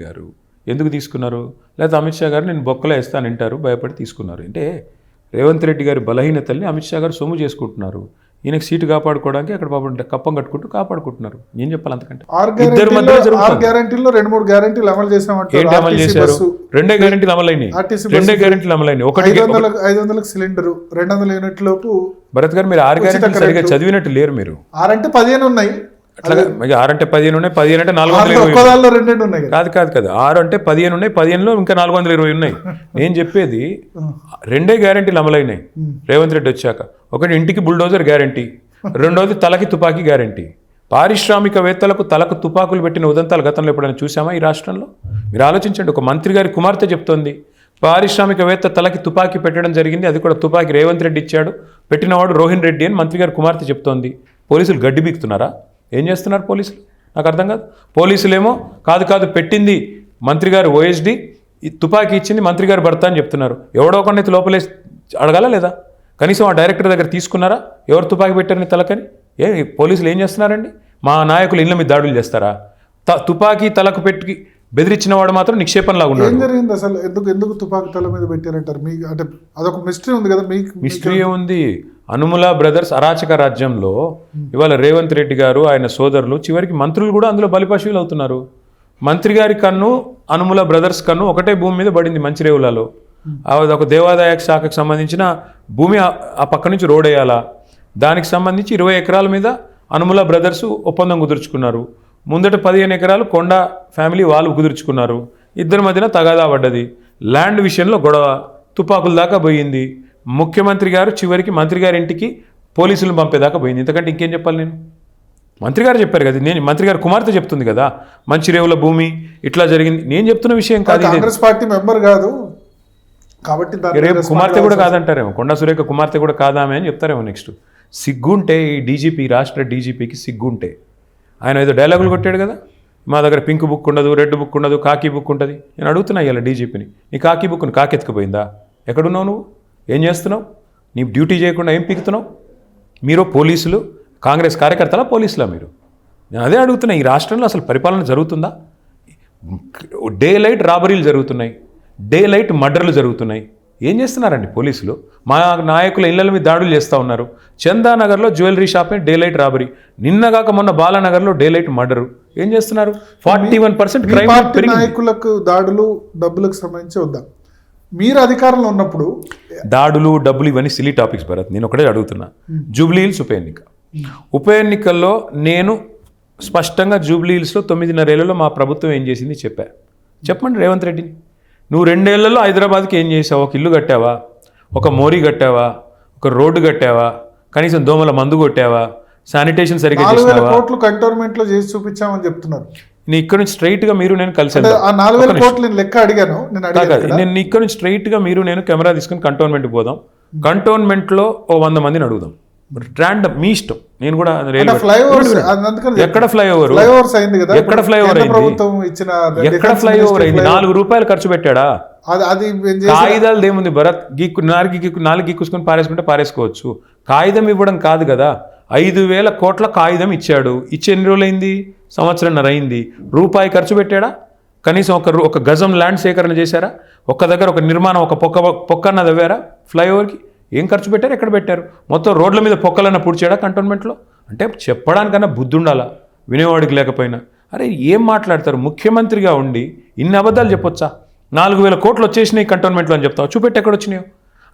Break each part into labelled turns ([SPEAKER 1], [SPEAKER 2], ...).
[SPEAKER 1] గారు ఎందుకు తీసుకున్నారు? లేకపోతే అమిత్ షా గారు నేను బొక్కలో వేస్తానంటారు, భయపడి తీసుకున్నారు. అంటే రేవంత్ రెడ్డి గారి బలహీనతల్ని అమిత్ షా గారు సొమ్ము చేసుకుంటున్నారు. ఈయనకు సీటు కాపాడుకోవడానికి అక్కడ పాపం కప్పం కట్టుకుంటూ కాపాడుకుంటున్నారు. ఏం చెప్పాలి అంతకంటే?
[SPEAKER 2] ఇద్దరు మధ్య గ్యారెంటీలో 2-3 గ్యారెంటీలు అమలు చేసామంటే
[SPEAKER 1] ఏంటి అమలు చేశారు? 2 గ్యారెంటీలు అమలైనాయి. 2 గ్యారెంటీలు అమలైనాయి.
[SPEAKER 2] 500 సిలిండర్ 200 యూనిట్ లోపు.
[SPEAKER 1] భరత్ గారు మీరు 6 గ్యారెంటీలు సరిగా చదివినట్టు లేరు. మీరు
[SPEAKER 2] 6 అంటే 15 ఉన్నాయి.
[SPEAKER 1] అట్లా 6 అంటే 15 ఉన్నాయి, 15 అంటే 420
[SPEAKER 2] ఉన్నాయి.
[SPEAKER 1] కాదు 6 అంటే 15 ఉన్నాయి, 15లో ఇంకా 420 ఉన్నాయి. నేను చెప్పేది 2 గ్యారెంటీలు అమలైనాయి రేవంత్ రెడ్డి వచ్చాక. ఒకటి ఇంటికి బుల్డోజర్ గ్యారెంటీ, రెండోది తలకి తుపాకీ గ్యారెంటీ. పారిశ్రామికవేత్తలకు తలకు తుపాకులు పెట్టిన ఉదంతాలు గతంలో ఎప్పుడైనా చూసామా ఈ రాష్ట్రంలో? మీరు ఆలోచించండి. ఒక మంత్రి గారి కుమార్తె చెప్తోంది పారిశ్రామికవేత్త తలకి తుపాకీ పెట్టడం జరిగింది, అది కూడా తుపాకీ రేవంత్ రెడ్డి ఇచ్చాడు, పెట్టినవాడు రోహిన్ రెడ్డి అని మంత్రి గారి కుమార్తె చెప్తోంది. పోలీసులు గడ్డి బీకుతున్నారా? ఏం చేస్తున్నారు పోలీసులు? నాకు అర్థం కాదు. పోలీసులేమో కాదు పెట్టింది మంత్రి గారు ఓఎస్డి, తుపాకీ ఇచ్చింది మంత్రి గారు భర్త అని చెప్తున్నారు. ఎవడో ఒకరినైతే లోపలే అడగాల లేదా? కనీసం ఆ డైరెక్టర్ దగ్గర తీసుకున్నారా ఎవరు తుపాకీ పెట్టారని తలకని? పోలీసులు ఏం చేస్తున్నారండి? మా నాయకులు ఇళ్ళ మీద దాడులు చేస్తారా? తుపాకీ తలకు పెట్టి బెదిరించిన వాడు మాత్రం నిక్షేపంలాగా ఉన్నాడు.
[SPEAKER 2] ఏం జరిగింది అసలు? ఎందుకు తుపాకీ తల మీద పెట్టారంటారు? మీకు అంటే అదొక మిస్టరీ ఉంది కదా. మీకు
[SPEAKER 1] మిస్టరీ ఉంది. అనుముల బ్రదర్స్ అరాచక రాజ్యంలో ఇవాళ రేవంత్ రెడ్డి గారు ఆయన సోదరులు చివరికి మంత్రులు కూడా అందులో బలిపశువులు అవుతున్నారు. మంత్రి గారి కన్ను అనుముల బ్రదర్స్ కన్ను ఒకటే భూమి మీద పడింది మంచిరేవులలో. ఒక దేవాదాయ శాఖకు సంబంధించిన భూమి ఆ పక్క నుంచి రోడ్ వేయాలా, దానికి సంబంధించి 20 ఎకరాల మీద అనుముల బ్రదర్స్ ఒప్పందం కుదుర్చుకున్నారు. ముందట 15 ఎకరాలు కొండ ఫ్యామిలీ వాళ్ళు కుదుర్చుకున్నారు. ఇద్దరి మధ్యన తగాదా పడ్డది. ల్యాండ్ విషయంలో గొడవ తుపాకుల దాకా పోయింది. ముఖ్యమంత్రి గారు చివరికి మంత్రి గారి ఇంటికి పోలీసులను పంపేదాకా పోయింది. ఇంతకంటే ఇంకేం చెప్పాలి నేను? మంత్రి గారు చెప్పారు కదా, నేను మంత్రి గారి కుమార్తె చెప్తుంది కదా మంచిరేవుల భూమి ఇట్లా జరిగింది. నేను చెప్తున్న విషయం కాదు.
[SPEAKER 2] కాంగ్రెస్ పార్టీ మెంబర్ కాదు కాబట్టి
[SPEAKER 1] రేపు కుమార్తె కూడా కాదంటారేమో, కొండా సురేఖ కుమార్తె కూడా కాదామే అని చెప్తారేమో నెక్స్ట్. సిగ్గుంటే ఈ డీజీపీ, రాష్ట్ర డీజీపీకి సిగ్గుంటే, ఆయన ఏదో డైలాగులు కొట్టాడు కదా, మా దగ్గర పింక్ బుక్ ఉండదు, రెడ్ బుక్ ఉండదు, కాకి బుక్ ఉంటుంది. నేను అడుగుతున్నా ఇలా డీజీపీని, నీ కాకి బుక్ను కాకెత్తుకుపోయిందా? ఎక్కడున్నావు నువ్వు? ఏం చేస్తున్నావు? నీ డ్యూటీ చేయకుండా ఏం పీకుతున్నావు? మీరు పోలీసులు, కాంగ్రెస్ కార్యకర్తలా పోలీసులా మీరు? నేను అదే అడుగుతున్నా. ఈ రాష్ట్రంలో అసలు పరిపాలన జరుగుతుందా? డే లైట్ రాబరీలు జరుగుతున్నాయి, డే లైట్ మర్డర్లు జరుగుతున్నాయి. ఏం చేస్తున్నారండి పోలీసులు? మా నాయకుల ఇళ్ల మీద దాడులు చేస్తూ ఉన్నారు. చందానగర్లో jewellery shop daylight robbery, నిన్నగాక మొన్న బాలానగర్లో డే లైట్ మర్డరు. ఏం చేస్తున్నారు? 41% క్రైమ్ పెరిగింది.
[SPEAKER 2] నాయకులకు దాడులు డబ్బులకు సంబంధించి వద్దాం. మీరు అధికారంలో ఉన్నప్పుడు
[SPEAKER 1] దాడులు డబ్బులు ఇవన్నీ సిలీ టాపిక్స్ భరత్. నేను ఒకటే అడుగుతున్నా. జూబ్లీ హిల్స్ ఉప ఎన్నికల్లో నేను స్పష్టంగా జూబ్లీ హిల్స్లో 9.5 ఏళ్లలో మా ప్రభుత్వం ఏం చేసింది చెప్పండి రేవంత్ రెడ్డిని. నువ్వు 2 ఏళ్లలో హైదరాబాద్కి ఏం చేసావు? ఒక ఇల్లు కట్టావా? ఒక మోరీ కట్టావా? ఒక రోడ్డు కట్టావా? కనీసం దోమల మందు కొట్టావా? శానిటేషన్ సరిగ్గా చేసావా?
[SPEAKER 2] 4,000 కోట్లు కంటోన్మెంట్ లో చేసి చూపించామని చెప్తున్నారు.
[SPEAKER 1] నేను ఇక్కడ నుంచి స్ట్రైట్ గా మీరు నేను కలిసాను.
[SPEAKER 2] ఆ 4,000 కోట్లు నేను లెక్క అడిగాను.
[SPEAKER 1] నేను ఇక్కడ నుంచి స్ట్రైట్ గా మీరు నేను కెమెరా తీసుకుని కంటోన్మెంట్ పోదాం. కంటోన్మెంట్ లో ఓ 100 మందిని అడుగుదాం. ర్యాండమ్ మీ ఇష్టం. నేను కూడా ఎక్కడ ఫ్లైఓవర్ అయింది? ఎక్కడ ఫ్లైఓవర్ అయింది? 4 రూపాయలు ఖర్చు పెట్టాడా? కాగితాలు ఏముంది భరత్? నాలుగు గీక్కుసుకొని పారేసుకుంటే పారేసుకోవచ్చు. కాగితం ఇవ్వడం కాదు కదా. 5,000 కోట్ల కాగితం ఇచ్చాడు. ఇచ్చి ఎన్ని రోజులు అయింది? 1.5 సంవత్సరం అయింది. రూపాయి ఖర్చు పెట్టాడా? కనీసం ఒక గజం ల్యాండ్ సేకరణ చేశారా? ఒక్క దగ్గర ఒక నిర్మాణం, ఒక పొక్కన్న తవ్వారా ఫ్లైఓవర్కి? ఏం ఖర్చు పెట్టారు? ఎక్కడ పెట్టారు? మొత్తం రోడ్ల మీద పొక్కలన్నా పూడ్చాడా కంటోన్మెంట్లో? అంటే చెప్పడానికన్నా బుద్ధి ఉండాలా వినేవాడికి లేకపోయినా. అరే ఏం మాట్లాడతారు? ముఖ్యమంత్రిగా ఉండి ఇన్ని అబద్ధాలు చెప్పొచ్చా? 4,000 కోట్లు వచ్చేసినాయి కంటోన్మెంట్లో అని చెప్తావు. చూపెట్టి ఎక్కడ వచ్చినాయో.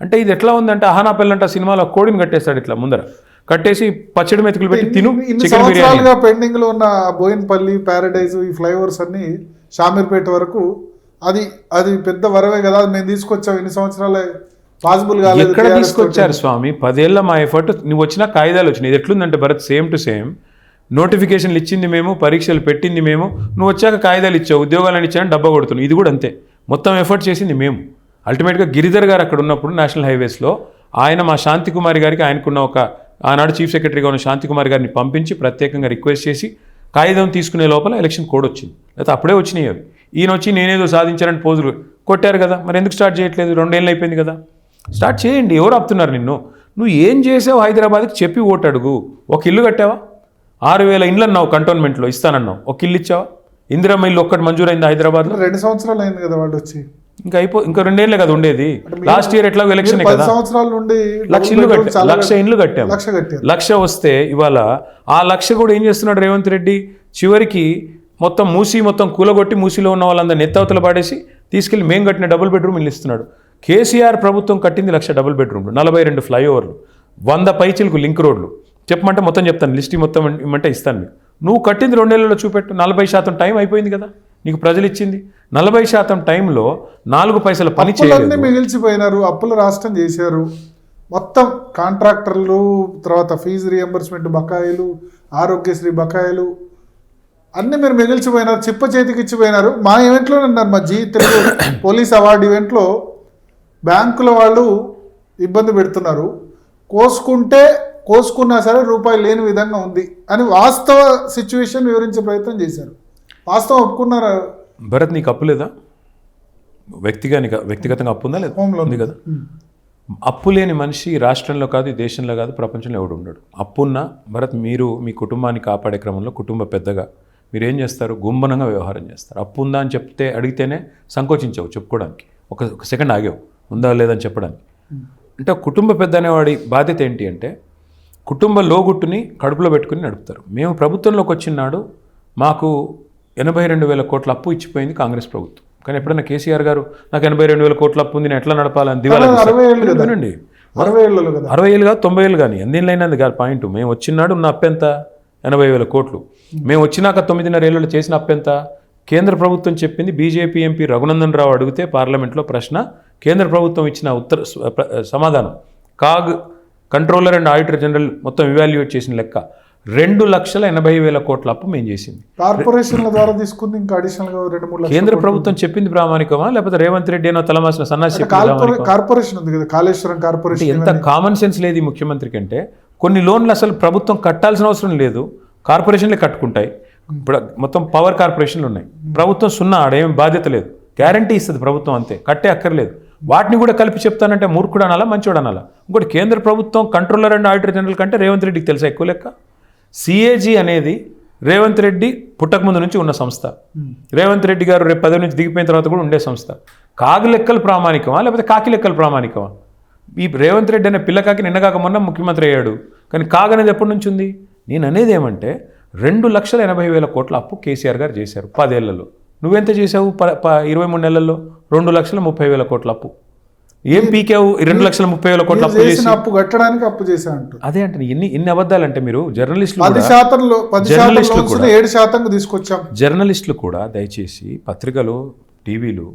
[SPEAKER 1] అంటే ఇది ఎట్లా ఉందంటే అహానా పెళ్ళంట సినిమాలో కోడిని కట్టేస్తాడు ఇట్లా ముందర కట్టేసి పచ్చడి మెతుకులు పెట్టి తిను. చికెన్ బిర్యానీ
[SPEAKER 2] పెండింగ్ లో ఉన్న బోయిన్పల్లి, ప్యారడైజ్, ఈ ఫ్లైఓవర్స్ అన్ని షామీర్పేట వరకు అది పెద్ద వరవే కదా. మేము తీసుకొచ్చాం. ఇన్ని సంవత్సరాలే పాసిబుల్ కాదు.
[SPEAKER 1] ఎక్కడ తీసుకొచ్చారు స్వామి? 10 ఏళ్ళ మా ఎఫర్ట్. నువ్వు వచ్చిన కాయిదాలు వచ్చినాయి. ఇది ఎట్లుందంటే భరత్, సేమ్ టు సేమ్. నోటిఫికేషన్లు ఇచ్చింది మేము, పరీక్షలు పెట్టింది మేము, నువ్వు వచ్చాక కాయిదాలు ఇచ్చావు, ఉద్యోగాలను ఇచ్చాను, డబ్బా కొడుతున్నావు. ఇది కూడా అంతే. మొత్తం ఎఫర్ట్ చేసింది మేము. అల్టిమేట్గా గిరిధర్ గారు అక్కడ ఉన్నప్పుడు నేషనల్ హైవేస్లో ఆయన మా శాంతికుమారి గారికి, ఆయనకున్న ఒక ఆనాడు చీఫ్ సెక్రటరీగా ఉన్న శాంతికుమారి గారిని పంపించి ప్రత్యేకంగా రిక్వెస్ట్ చేసి కాగితం తీసుకునే లోపల ఎలక్షన్ కోడ్ వచ్చింది. లేకపోతే అప్పుడే వచ్చినాయి అవి. ఈయన వచ్చి నేనేదో సాధించారని పోజులు కొట్టారు కదా. మరి ఎందుకు స్టార్ట్ చేయట్లేదు? 2 ఏళ్ళు అయిపోయింది కదా. స్టార్ట్ చేయండి. ఎవరు ఆపుతున్నారు నిన్ను? నువ్వు ఏం చేసావు హైదరాబాద్కి చెప్పి ఓటు అడుగు. ఒక ఇల్లు కట్టావా? 6,000 ఇండ్లు అన్నావు కంటోన్మెంట్లో ఇస్తానన్నావు. ఒక ఇల్లు ఇచ్చావా? ఇందిరమ్మ ఇల్లు ఒక్కటి మంజూరైంది హైదరాబాద్లో?
[SPEAKER 2] 2 సంవత్సరాలు అయింది కదా వాళ్ళు వచ్చి.
[SPEAKER 1] ఇంకా 2 ఏళ్ళే కదా ఉండేది. లాస్ట్ ఇయర్ ఎట్లా ఎలక్షన్
[SPEAKER 2] 10 సంవత్సరాల నుండి
[SPEAKER 1] 1,00,000 ఇల్లు కట్టాం. 1,00,000 ఇల్లు కట్టాం.
[SPEAKER 2] 1,00,000 కట్టారు.
[SPEAKER 1] 1,00,000 వస్తే ఇవాళ ఆ 1,00,000 కూడా ఏం చేస్తున్నాడు రేవంత్ రెడ్డి? చివరికి మొత్తం కూలగొట్టి మూసీలో ఉన్న వాళ్ళందరూ నెత్తవతలు పాడేసి తీసుకెళ్లి మేము కట్టిన డబుల్ బెడ్రూమ్ ఇల్లు ఇస్తున్నాడు. కేసీఆర్ ప్రభుత్వం కట్టింది 1,00,000 డబుల్ బెడ్రూమ్లు, 42 ఫ్లైఓవర్లు, 100 పైచిలకు లింక్ రోడ్లు. చెప్పమంటే మొత్తం చెప్తాను, లిస్ట్ మొత్తం ఇమ్మంటే ఇస్తాను మీకు. నువ్వు కట్టింది 2 నెలల్లో చూపెట్టు. 40% టైం అయిపోయింది కదా నీకు ప్రజలు ఇచ్చింది. 40% టైంలో 4 పైసల పని చేయలేదు.
[SPEAKER 2] మిగిల్చిపోయినారు, అప్పుల రాష్ట్రం చేశారు. మొత్తం కాంట్రాక్టర్లు, తర్వాత ఫీజు రియంబర్స్మెంట్ బకాయిలు, ఆరోగ్యశ్రీ బకాయిలు అన్నీ మీరు మిగిల్చిపోయినారు, చిప్ప చేతికి ఇచ్చిపోయినారు. మా ఈవెంట్లో అన్నారు, మా జీ తెలుగు పోలీస్ అవార్డు ఈవెంట్లో బ్యాంకుల వాళ్ళు ఇబ్బంది పెడుతున్నారు, కోసుకున్నా సరే రూపాయి లేని విధంగా ఉంది అని వాస్తవ సిచ్యువేషన్ వివరించే ప్రయత్నం చేశారు. వాస్తవం ఒప్పుకున్నారు.
[SPEAKER 1] భరత్, నీకు అప్పు లేదా? వ్యక్తిగతంగా అప్పు ఉందా? లేదా? ఉంది కదా. అప్పు లేని మనిషి రాష్ట్రంలో కాదు, ఈ దేశంలో కాదు, ప్రపంచంలో ఎవడు ఉండడు. అప్పున్న భరత్, మీరు మీ కుటుంబాన్ని కాపాడే క్రమంలో కుటుంబ పెద్దగా మీరు ఏం చేస్తారు? గుంబనంగా వ్యవహారం చేస్తారు. అప్పు ఉందా అని అడిగితేనే సంకోచించవు చెప్పుకోవడానికి. ఒక సెకండ్ ఆగావు ఉందా లేదని చెప్పడానికి. అంటే కుటుంబ పెద్ద అనేవాడి బాధ్యత ఏంటి అంటే కుటుంబ లోగుట్టుని కడుపులో పెట్టుకుని నడుపుతారు. మేము ప్రభుత్వంలోకి వచ్చినాడు మాకు 82,000 కోట్ల అప్పు ఇచ్చిపోయింది కాంగ్రెస్ ప్రభుత్వం. కానీ ఎప్పుడైనా కేసీఆర్ గారు నాకు 82,000 కోట్ల అప్పు ఉంది, నేను ఎట్లా నడపాలని దివాలా
[SPEAKER 2] 60 ఏళ్ళు కాదు,
[SPEAKER 1] 90 ఏళ్ళు కానీ ఎన్నేళ్ళైనది కాదు పాయింట్. మేము వచ్చినాడు ఉన్న అప్పు ఎంత? 80,000 కోట్లు. మేము వచ్చినాక 9.5 ఏళ్ళలో చేసిన అప్పు ఎంత? కేంద్ర ప్రభుత్వం చెప్పింది. బీజేపీ ఎంపీ రఘునందన్ రావు అడిగితే పార్లమెంట్లో ప్రశ్న, కేంద్ర ప్రభుత్వం ఇచ్చిన సమాధానం CAG controller and auditor general మొత్తం ఇవాల్యుయేట్ చేసిన లెక్క 2,80,000 కోట్ల అప్పు మేము చేసింది.
[SPEAKER 2] కార్పొరేషన్ల ద్వారా తీసుకుంది. ఇంకా అడిషనల్ గా 2-3 లక్షలు
[SPEAKER 1] కేంద్ర ప్రభుత్వం చెప్పింది ప్రామాణికమా, లేకపోతే రేవంత్ రెడ్డి ఏనో తలమాసిన సన్నాసి
[SPEAKER 2] కార్పొరేషన్ ఉంది కదా, కాళేశ్వరం కార్పొరేషన్.
[SPEAKER 1] ఎంత కామన్ సెన్స్ లేదు ఈ ముఖ్యమంత్రికి అంటే. కొన్ని లోన్లు అసలు ప్రభుత్వం కట్టాల్సిన అవసరం లేదు, కార్పొరేషన్లే కట్టుకుంటాయి. ఇప్పుడు మొత్తం పవర్ కార్పొరేషన్లు ఉన్నాయి, ప్రభుత్వం సున్నా, ఆడేం బాధ్యత లేదు, గ్యారంటీ ఇస్తుంది ప్రభుత్వం అంతే, కట్టే అక్కర్లేదు. వాటిని కూడా కలిపి చెప్తానంటే మూర్ఖుడు అనాలా మంచోడు అనాలా? ఇంకోటి కేంద్ర ప్రభుత్వం కంట్రోలర్ అండ్ ఆడిటర్ జనరల్ కంటే రేవంత్ రెడ్డికి తెలుసా ఎక్కువ లెక్క. సిఏజీ అనేది రేవంత్ రెడ్డి పుట్టక ముందు నుంచి ఉన్న సంస్థ. రేవంత్ రెడ్డి గారు రేపు 10 నుంచి దిగిపోయిన తర్వాత కూడా ఉండే సంస్థ. కాకి లెక్కలు ప్రామాణికమా లేకపోతే కాకి లెక్కలు ప్రామాణికమా? ఈ రేవంత్ రెడ్డి అనే పిల్లకాకి నిన్నగాక మొన్న ముఖ్యమంత్రి అయ్యాడు, కానీ కాగనేది ఎప్పటి నుంచి ఉంది? నేను అనేది ఏమంటే 2,80,000 కోట్ల అప్పు కేసీఆర్ గారు చేశారు 10 ఏళ్లలో. నువ్వెంత చేసావు 23 నెలల్లో? 2,30,000 కోట్ల అప్పు. ఏం పీకావు? 2,30,000 కోట్ల అప్పు చేసి
[SPEAKER 2] అప్పు కట్టడానికి అప్పు చేశా అంటారు.
[SPEAKER 1] అదే అంటే ఎన్ని అబద్ధాలు అంటే మీరు జర్నలిస్టులు
[SPEAKER 2] 7% తీసుకొచ్చాం.
[SPEAKER 1] జర్నలిస్టులు కూడా దయచేసి పత్రికలు, టీవీలు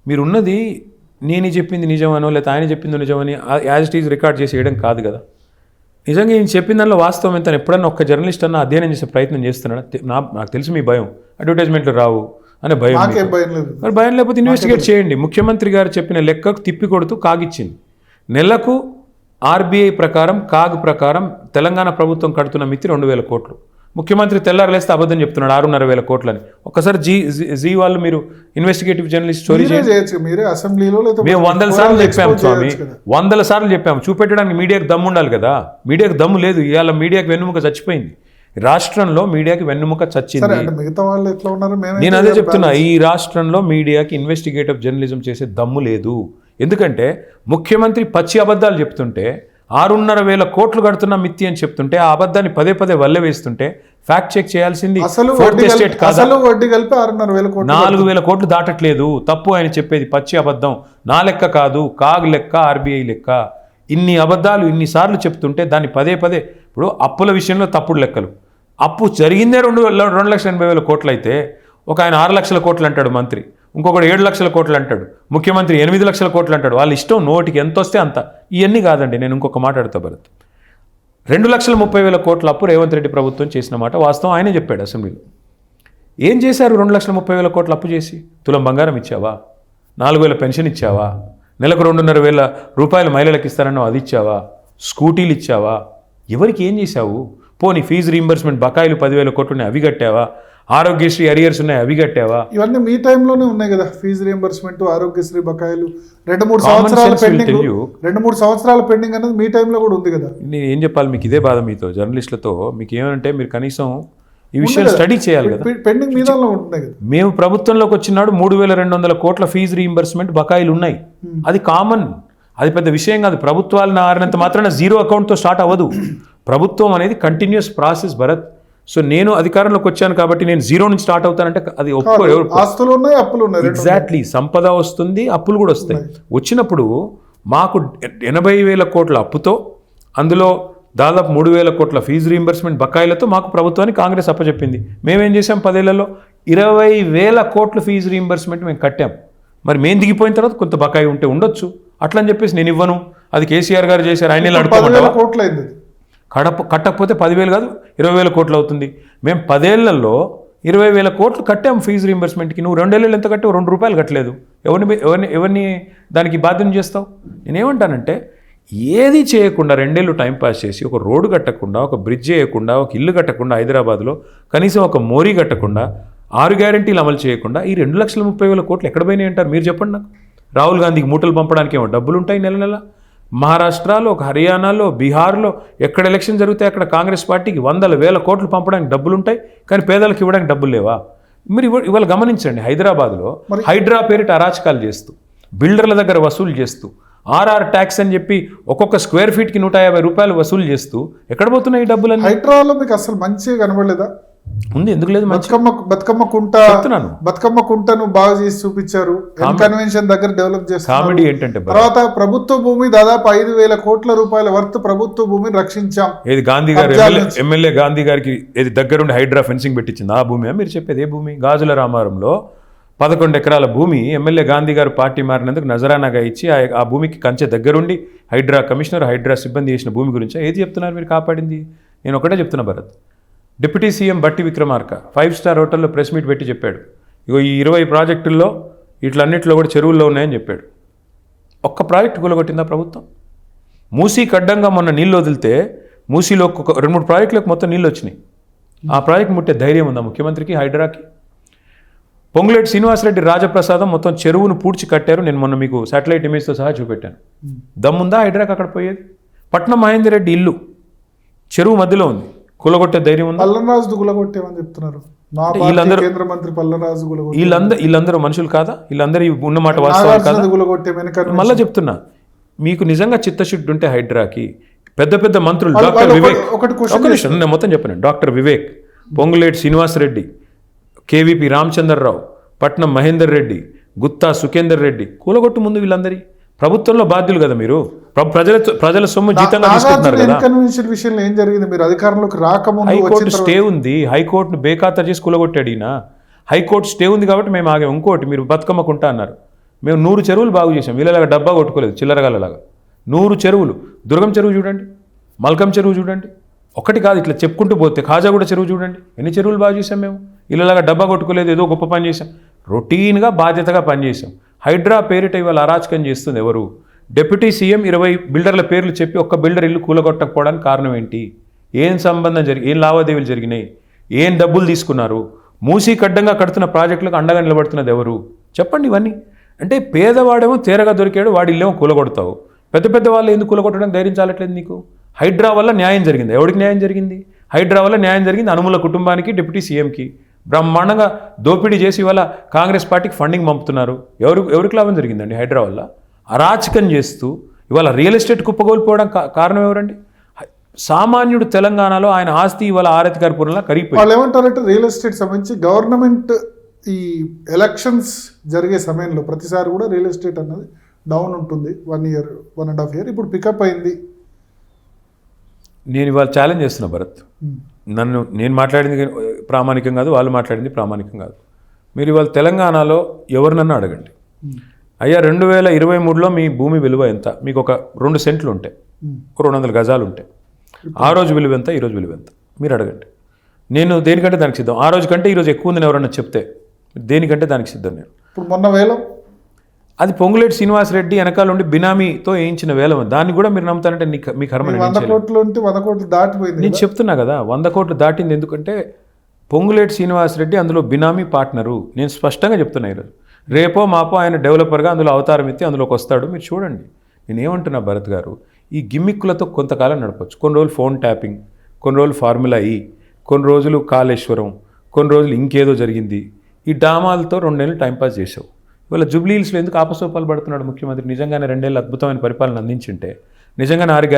[SPEAKER 1] మీరున్నది నేను చెప్పింది నిజమనో లేకపోతే ఆయన చెప్పింది నిజమని యాజ్ ఇట్ ఈజ్ రికార్డ్ చేసి వేయడం కాదు కదా. నిజంగా నేను చెప్పిన దానిలో వాస్తవం ఎంత ఎప్పుడన్నా ఒక్క జర్నలిస్ట్ అన్న అధ్యయనం చేసే ప్రయత్నం చేస్తున్నాడు. నాకు తెలిసి మీ భయం అడ్వర్టైజ్మెంట్లు రావు అనే భయం. మరి భయం లేకపోతే ఇన్వెస్టిగేట్ చేయండి. ముఖ్యమంత్రి గారు చెప్పిన లెక్కకు తిప్పి కొడుతూ కాగిచ్చింది. నెలకు ఆర్బీఐ ప్రకారం కాగ్ ప్రకారం తెలంగాణ ప్రభుత్వం కడుతున్న మితి 2,000 కోట్లు. ముఖ్యమంత్రి తెల్లారలేస్తే అబద్ధం చెప్తున్నాడు 6,500 కోట్లని. ఒక్కసారి జీ వాళ్ళు మీరు ఇన్వెస్టిగేటివ్ జర్నలిస్ట్ స్టోరీ చేయొచ్చు. మేము 100 సార్లు చెప్పాము స్వామి, 100 సార్లు చెప్పాము. చూపెట్టడానికి మీడియాకి దమ్ము ఉండాలి కదా. మీడియాకి దమ్ము లేదు. ఇవాళ మీడియాకి వెన్నుముక చచ్చిపోయింది. రాష్ట్రంలో మీడియాకి వెన్నుముక చచ్చింది. నేను అదే చెప్తున్నా, ఈ రాష్ట్రంలో మీడియాకి ఇన్వెస్టిగేటివ్ జర్నలిజం చేసే దమ్ము లేదు. ఎందుకంటే ముఖ్యమంత్రి పచ్చి అబద్ధాలు చెప్తుంటే 6,500 కోట్లు కడుతున్న మిత్తి అని చెప్తుంటే ఆ అబద్ధాన్ని పదే వల్లె వేస్తుంటే ఫ్యాక్ట్ చెక్ చేయాల్సింది 4,000 కోట్లు దాటట్లేదు. తప్పు ఆయన చెప్పేది పచ్చి అబద్ధం. నా లెక్క కాదు, కాగ్ లెక్క, ఆర్బీఐ లెక్క. ఇన్ని అబద్ధాలు ఇన్నిసార్లు చెప్తుంటే దాన్ని పదే ఇప్పుడు అప్పుల విషయంలో తప్పుడు లెక్కలు. అప్పు జరిగిందే 2,80,000 కోట్లు అయితే ఒక ఆయన 6 లక్షల కోట్లు అంటాడు మంత్రి, ఇంకొకటి 7 లక్షల కోట్లు అంటాడు, ముఖ్యమంత్రి 8 లక్షల కోట్లు అంటాడు. వాళ్ళ ఇష్టం, నోటికి ఎంత వస్తే అంత. ఇవన్నీ కాదండి. నేను ఇంకొక మాట అడుగుతా భరత్. 2,30,000 కోట్ల అప్పు రేవంత్ రెడ్డి ప్రభుత్వం చేసిన మాట వాస్తవం. ఆయనే చెప్పాడు అసెంబ్లీలో. ఏం చేశారు? 2,30,000 కోట్ల అప్పు చేసి తులం బంగారం ఇచ్చావా? 4,000 పెన్షన్ ఇచ్చావా? నెలకు 2,500 రూపాయలు మహిళలకు ఇస్తారన్నావు, అది ఇచ్చావా? స్కూటీలు ఇచ్చావా? ఎవరికి ఏం చేశావు? పోనీ ఫీజు రీయింబర్స్మెంట్ బకాయిలు 10,000 కోట్లు ఉన్నాయి, అవి కట్టావా? ఆరోగ్యశ్రీ అరియర్స్ ఉన్నాయి, అవి కట్టావా?
[SPEAKER 2] ఇవన్నీ మీ టైంలోనే ఉన్నాయి కదా. ఫీజు రీయింబర్స్మెంట్, ఆరోగ్యశ్రీ బకాయిలు 2-3 సంవత్సరాలు పెండింగ్. 2-3 సంవత్సరాల పెండింగ్ అనేది మీ టైంలో కూడా ఉంది కదా.
[SPEAKER 1] నేను ఏం చెప్పాలి మీకు? ఇదే బాధ మీతో జర్నలిస్టులతో. మీకు ఏమంటే మీరు కనీసం ఈ విషయాలు స్టడీ చేయాలి కదా.
[SPEAKER 2] పెండింగ్ మీదలో ఉంటున్నాయి కదా.
[SPEAKER 1] మేము ప్రభుత్వంలోకి వచ్చినాడు 3,200 కోట్ల ఫీజు రీయింబర్స్మెంట్ బకాయిలు ఉన్నాయి. అది కామన్, అది పెద్ద విషయం కాదు. ప్రభుత్వాలను ఆరినంత మాత్రాన జీరో అకౌంట్తో స్టార్ట్ అవ్వదు. ప్రభుత్వం అనేది కంటిన్యూస్ ప్రాసెస్ భరత్. సో నేను అధికారంలోకి వచ్చాను కాబట్టి నేను జీరో నుంచి స్టార్ట్ అవుతానంటే అది
[SPEAKER 2] ఆస్తులు ఉన్నాయి, అప్పులు ఉన్నాయి.
[SPEAKER 1] ఎగ్జాక్ట్లీ, సంపద వస్తుంది, అప్పులు కూడా వస్తాయి. వచ్చినప్పుడు మాకు 80,000 కోట్ల అప్పుతో, అందులో దాదాపు 3,000 కోట్ల ఫీజు రీయింబర్స్మెంట్ బకాయిలతో మాకు ప్రభుత్వానికి కాంగ్రెస్ అప్పచెప్పింది. మేమేం చేసాం, 10 ఏళ్లలో 20,000 కోట్ల ఫీజు రీయింబర్స్మెంట్ మేము కట్టాం. మరి మేము దిగిపోయిన తర్వాత కొంత బకాయి ఉంటే ఉండొచ్చు, అట్లా అని చెప్పేసి నేను ఇవ్వను, అది కేసీఆర్ గారు చేశారు, ఆయన
[SPEAKER 2] అడుగుతామంటావా? కోట్లు అయింది
[SPEAKER 1] కట్టకపోతే 10,000 కాదు 20,000 కోట్లు అవుతుంది. మేము 10 ఏళ్లలో 20,000 కోట్లు కట్టాం ఫీజు రీయింబర్స్మెంట్కి. నువ్వు 2 ఏళ్ళు ఎంత కట్టావు? ₹2 కట్టలేదు. ఎవరిని దానికి బాధ్యత చేస్తావు? నేనేమంటానంటే ఏది చేయకుండా 2 ఏళ్ళు టైంపాస్ చేసి ఒక రోడ్డు కట్టకుండా, ఒక బ్రిడ్జ్ చేయకుండా, ఒక ఇల్లు కట్టకుండా, హైదరాబాద్లో కనీసం ఒక మోరీ కట్టకుండా, 6 గ్యారెంటీలు అమలు చేయకుండా ఈ 2,30,000 కోట్లు ఎక్కడ పోయినాయి అంటారు? మీరు చెప్పండి నాకు. రాహుల్ గాంధీకి మూటలు పంపడానికి ఏమో డబ్బులు ఉంటాయి నెల నెల. మహారాష్ట్రలో, హర్యానాలో, బీహార్లో ఎక్కడ ఎలక్షన్ జరిగితే అక్కడ కాంగ్రెస్ పార్టీకి 100,000 కోట్లు పంపడానికి డబ్బులు ఉంటాయి, కానీ పేదలకు ఇవ్వడానికి డబ్బులు లేవా? మీరు ఇవాళ గమనించండి, హైదరాబాద్లో హైడ్రా పేరిట అరాచకాలు చేస్తూ, బిల్డర్ల దగ్గర వసూలు చేస్తూ, ఆర్ఆర్ ట్యాక్స్ అని చెప్పి ఒక్కొక్క స్క్వేర్ ఫీట్కి ₹150 వసూలు చేస్తూ ఎక్కడ పోతున్నాయి ఈ డబ్బులు?
[SPEAKER 2] హైడ్రాలో మీకు అసలు మంచిగా కనబడలేదా?
[SPEAKER 1] ఉంది, ఎందుకు లేదు?
[SPEAKER 2] బతుకమ్మ కుంటను బాగా చేసి చూపించారు. కన్వెన్షన్ దగ్గర డెవలప్ చేస్తారు.
[SPEAKER 1] కామెడీ ఏంటంటే
[SPEAKER 2] తర్వాత ప్రభుత్వ భూమి దాదాపు 5,000 కోట్ల రూపాయల వర్త్ ప్రభుత్వ భూమిని రక్షించాం.
[SPEAKER 1] ఏది గాంధీ గారు ఎమ్మెల్యే గాంధీ గారికి ఏది దగ్గరుండి హైడ్రా ఫెన్సింగ్ పెట్టించింది ఆ భూమి? మీరు చెప్పేది ఏ భూమి? గాజుల రామారంలో 11 ఎకరాల భూమి ఎమ్మెల్యే గాంధీ గారు పార్టీ మారినందుకు నజరానాగా ఇచ్చి ఆ భూమికి కంచె దగ్గరుండి హైడ్రా కమిషనర్, హైడ్రా సిబ్బంది చేసిన భూమి గురించి ఏది చెప్తున్నారు మీరు కాపాడింది? నేను ఒకటే చెప్తున్నా భరత్. డిప్యూటీ సీఎం బట్టి విక్రమార్క 5 స్టార్ హోటల్లో ప్రెస్ మీట్ పెట్టి చెప్పాడు, ఇగో ఈ 20 ప్రాజెక్టుల్లో ఇట్లన్నింటిలో కూడా చెరువుల్లో ఉన్నాయని చెప్పాడు. ఒక్క ప్రాజెక్టు కూలగొట్టిందా ప్రభుత్వం? మూసీకి అడ్డంగా మొన్న నీళ్ళు వదిలితే మూసీలో 2-3 ప్రాజెక్టులకు మొత్తం నీళ్ళు వచ్చినాయి. ఆ ప్రాజెక్టు ముట్టే ధైర్యం ఉందా ముఖ్యమంత్రికి, హైడ్రాకి? పొంగులేటి శ్రీనివాసరెడ్డి రాజప్రసాదం మొత్తం చెరువును పూడ్చి కట్టారు. నేను మొన్న మీకు శాటిలైట్ ఇమేజ్తో సహా చూపెట్టాను. దమ్ముందా హైడ్రాకి అక్కడ పోయేది? పట్నం మహేందర్ రెడ్డి ఇల్లు చెరువు మధ్యలో ఉంది, కూలగొట్టే ధైర్యం ఉంది?
[SPEAKER 2] పల్లరాజు కూలగొట్టేమని చెప్తున్నారు. కేంద్ర మంత్రి పల్లరాజు
[SPEAKER 1] వీళ్ళందరూ మనుషులు కాదా? వీళ్ళందరూ ఉన్నమాట వాస్తవాలు కాదా? మళ్ళీ చెప్తున్నా, మీకు నిజంగా చిత్తశుద్ధి ఉంటే హైడ్రాకి పెద్ద పెద్ద మంత్రులు డాక్టర్ వివేక్, ఒక నిమిషం నేను మొత్తం చెప్పాను, డాక్టర్ వివేక్, పొంగులేటి శ్రీనివాసరెడ్డి, కేవీపీ రామచంద్రరావు, పట్నం మహేందర్ రెడ్డి, గుత్తా సుఖేందర్ రెడ్డి కూలగొట్టు ముందు వీళ్ళందరి ప్రభుత్వంలో బాధ్యులు కదా మీరు. ప్రజల సొమ్ము జీతంగా తీసుకుంటున్నారు కదా.
[SPEAKER 2] విషయంలో ఏం జరిగింది? మీరు అధికారంలోకి రాకముందు
[SPEAKER 1] హైకోర్టు స్టే ఉంది, హైకోర్టును బేఖాతరు చేసి కూలగొట్టాడు ఈయన. హైకోర్టు స్టే ఉంది కాబట్టి మేము ఆగాం. ఇంకోటి, మీరు బతుకమ్మకుంటా అన్నారు, మేము 100 చెరువులు బాగు చేసాం. వీళ్ళలాగా డబ్బా కొట్టుకోలేదు చిల్లరగాలలాగా. 100 చెరువులు, దుర్గం చెరువు చూడండి, మల్కం చెరువు చూడండి, ఒకటి కాదు ఇట్లా చెప్పుకుంటూ పోతే ఖాజాగూడ చెరువు చూడండి, ఎన్ని చెరువులు బాగు చేసాం మేము. వీళ్ళలాగా డబ్బా కొట్టుకోలేదు, ఏదో గొప్ప పని చేసాం. రొటీన్గా బాధ్యతగా పనిచేసాం. హైడ్రా పేరిట ఇవాళ అరాచకం చేస్తుంది ఎవరు? డిప్యూటీ సీఎం 20 బిల్డర్ల పేర్లు చెప్పి ఒక్క బిల్డర్ ఇల్లు కూలగొట్టకపోవడానికి కారణం ఏంటి? ఏం సంబంధం ఏం లావాదేవీలు జరిగినాయి? ఏం డబ్బులు తీసుకున్నారు? మూసీకి అడ్డంగా కడుతున్న ప్రాజెక్టులకు అండగా నిలబడుతున్నది ఎవరు? చెప్పండి ఇవన్నీ. అంటే పేదవాడేమో తేరగా దొరికాడు, వాడి ఇల్లేమో కూలగొడతావు. పెద్ద పెద్ద వాళ్ళు ఎందుకు కూలగొట్టడానికి ధైర్యం చాలట్లేదు నీకు? హైడ్రా వల్ల న్యాయం జరిగింది. ఎవరికి న్యాయం జరిగింది? హైడ్రా వల్ల న్యాయం జరిగింది అనుముల కుటుంబానికి, డిప్యూటీ సీఎంకి. బ్రహ్మాండంగా దోపిడీ చేసి ఇవాళ కాంగ్రెస్ పార్టీకి ఫండింగ్ పంపుతున్నారు. ఎవరికి లాభం జరిగిందండి హైడ్రా వల్ల? అరాచకం చేస్తూ ఇవాళ రియల్ ఎస్టేట్ కుప్పగోల్పోవడం కారణం ఎవరండి? సామాన్యుడు తెలంగాణలో ఆయన ఆస్తి ఇవాళ ఆరతికారపురంలో కరిగిపోయింది.
[SPEAKER 2] వాళ్ళు ఏమంటారంటే రియల్ ఎస్టేట్ సంబంధించి గవర్నమెంట్ ఈ ఎలక్షన్స్ జరిగే సమయంలో ప్రతిసారి కూడా రియల్ ఎస్టేట్ అన్నది డౌన్ ఉంటుంది. 1 year 1.5 year ఇప్పుడు పికప్ అయింది.
[SPEAKER 1] నేను ఇవాళ ఛాలెంజ్ చేస్తున్నా భరత్. నేను మాట్లాడింది ప్రామాణికం కాదు, వాళ్ళు మాట్లాడింది ప్రామాణికం కాదు. మీరు ఇవాళ తెలంగాణలో ఎవరినన్నా అడగండి, అయ్యా 2023లో మీ భూమి విలువ ఎంత? మీకు ఒక 2 సెంట్లు ఉంటాయి, 200 గజాలు ఉంటాయి. ఆ రోజు విలువ ఎంత, ఈ రోజు విలువ ఎంత? మీరు అడగండి. నేను దేనికంటే దానికి సిద్ధం. ఆ రోజు కంటే ఈరోజు ఎక్కువ ఉందని ఎవరన్నా చెప్తే దేనికంటే దానికి సిద్ధం నేను.
[SPEAKER 2] ఇప్పుడు మొన్న వేలం
[SPEAKER 1] అది పొంగులేటి శ్రీనివాసరెడ్డి వెనకాల ఉండి బినామీతో వేయించిన వేలం. దాన్ని కూడా మీరు నమ్ముతారంటే మీ కర్మ.
[SPEAKER 2] 100 కోట్లు ఉంటే 100 కోట్లు దాటిపోయింది.
[SPEAKER 1] నేను చెప్తున్నా కదా, 100 కోట్లు దాటింది. ఎందుకంటే పొంగులేటి శ్రీనివాసరెడ్డి అందులో బినామీ పార్ట్నరు. నేను స్పష్టంగా చెప్తున్నా ఈరోజు. రేపో మాపో ఆయన డెవలపర్గా అందులో అవతారం ఎత్తి అందులోకి వస్తాడు. మీరు చూడండి. నేను ఏమంటున్నా భరత్ గారు, ఈ గిమ్మిక్కులతో కొంతకాలం నడపచ్చు. కొన్ని రోజులు ఫోన్ ట్యాపింగ్, కొన్ని రోజులు ఫార్ములా ఈ, కొన్ని రోజులు కాళేశ్వరం, కొన్ని రోజులు ఇంకేదో జరిగింది. ఈ డ్రామాలతో 2 నెలలు టైంపాస్ చేసావు. ఇవాళ జూబ్లీ హిల్స్లో ఎందుకు ఆపసోపాలు పడుతున్నాడు ముఖ్యమంత్రి? నిజంగానే 2 ఏళ్ళు అద్భుతమైన పరిపాలన అందించుంటే, నిజంగానే 6